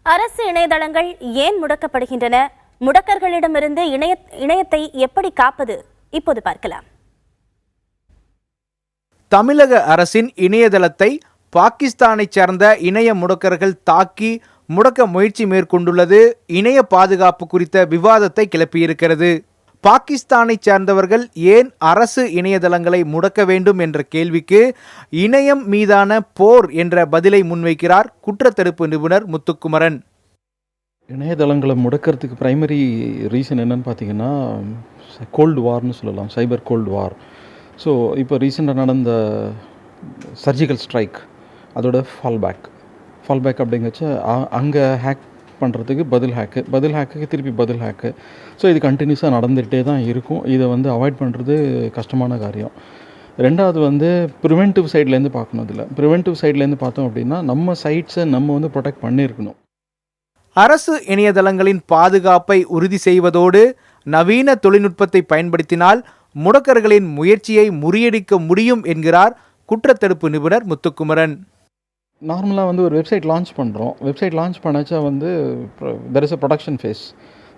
அரசு இணையதளங்கள் ஏன் முடக்கப்படுகின்றன? முடக்கர்களிடமிருந்து இணையத்தை எப்படி காப்பது? இப்போது பார்க்கலாம். தமிழக அரசின் இணையதளத்தை பாகிஸ்தானைச் சேர்ந்த இணைய முடக்கர்கள் தாக்கி முடக்க முயற்சி மேற்கொண்டுள்ளது இணைய பாதுகாப்பு குறித்த விவாதத்தை கிளப்பியிருக்கிறது. பாகிஸ்தானைச் சேர்ந்தவர்கள் ஏன் அரசு இணையதளங்களை முடக்க வேண்டும் என்ற கேள்விக்கு இணையம் மீதான போர் என்ற பதிலை முன்வைக்கிறார் குற்றத்தடுப்பு நிபுணர் முத்துக்குமரன். இணையதளங்களை முடக்கிறதுக்கு பிரைமரி ரீசன் என்னன்னு பார்த்தீங்கன்னா கோல்டு வார்னு சொல்லலாம், சைபர் கோல்டு வார். ஸோ இப்போ ரீசெண்டாக நடந்த சர்ஜிக்கல் ஸ்ட்ரைக் அதோட ஃபால்பேக் அப்படிங்கச்சு அங்கே ஹேக் பண்ணுறதுக்கு பதில் ஹேக்குக்கு திருப்பி பதில் ஹேக்கு. ஸோ இது கண்டினியூஸாக நடந்துகிட்டே தான் இருக்கும். இதை அவாய்ட் பண்ணுறது கஷ்டமான காரியம். ரெண்டாவது ப்ரிவென்டிவ் சைட்லேருந்து பார்க்கணும். இதில் ப்ரிவென்டிவ் சைட்லேருந்து பார்த்தோம் அப்படின்னா நம்ம சைட்ஸை நம்ம ப்ரொடெக்ட் பண்ணியிருக்கணும். அரசு இணையதளங்களின் பாதுகாப்பை உறுதி செய்வதோடு நவீன தொழில்நுட்பத்தை பயன்படுத்தினால் முடக்கர்களின் முயற்சியை முறியடிக்க முடியும் என்கிறார் குற்றத்தடுப்பு நிபுணர் முத்துக்குமரன். நார்மலாக ஒரு வெப்சைட் லான்ச் பண்ணுறோம். வெப்சைட் லான்ச் பண்ணாச்சா there is a production phase.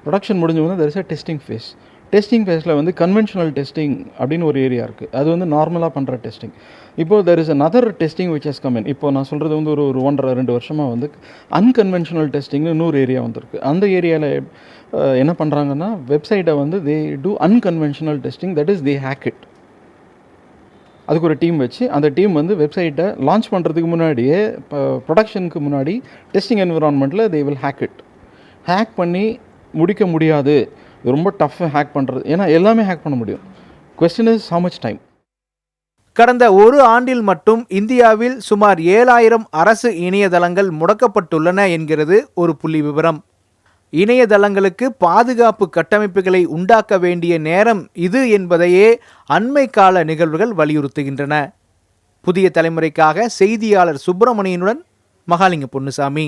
Production முடிஞ்ச there is a testing phase. Testing ஃபேஸில் கன்வென்ஷனல் டெஸ்டிங் அப்படின்னு ஒரு ஏரியா இருக்குது. அது நார்மலாக பண்ணுற டெஸ்டிங். இப்போது there is another testing which has come in. இப்போ நான் சொல்கிறது ஒரு 1.5-2 வருஷமாக அன்கன்வென்ஷனல் டெஸ்டிங்னு இன்னொரு ஏரியா வந்திருக்கு. அந்த ஏரியாவில் என்ன பண்ணுறாங்கன்னா வெப்சைட்டை they do unconventional testing, that is they hack it. அதுக்கு ஒரு டீம் வச்சு அந்த டீம் வெப்சைட்டை லான்ச் பண்ணுறதுக்கு முன்னாடியே ப்ரொடக்ஷனுக்கு முன்னாடி டெஸ்டிங் என்விரான்மெண்ட்டில் they will hack it. Hack பண்ணி முடிக்க முடியாது, ரொம்ப டஃப் ஹேக் பண்ணுறது. ஏன்னா எல்லாமே ஹேக் பண்ண முடியும். Question is how much time. கடந்த ஒரு ஆண்டில் மட்டும் இந்தியாவில் சுமார் 7000 அரசு இணையதளங்கள் முடக்கப்பட்டுள்ளன என்கிறது ஒரு புள்ளி விவரம். இணையதளங்களுக்கு பாதுகாப்பு கட்டமைப்புகளை உண்டாக்க வேண்டிய நேரம் இது என்பதையே அண்மை கால நிகழ்வுகள் வலியுறுத்துகின்றன. புதிய தலைமுறைக்காக செய்தியாளர் சுப்பிரமணியனுடன் மகாலிங்க பொன்னுசாமி.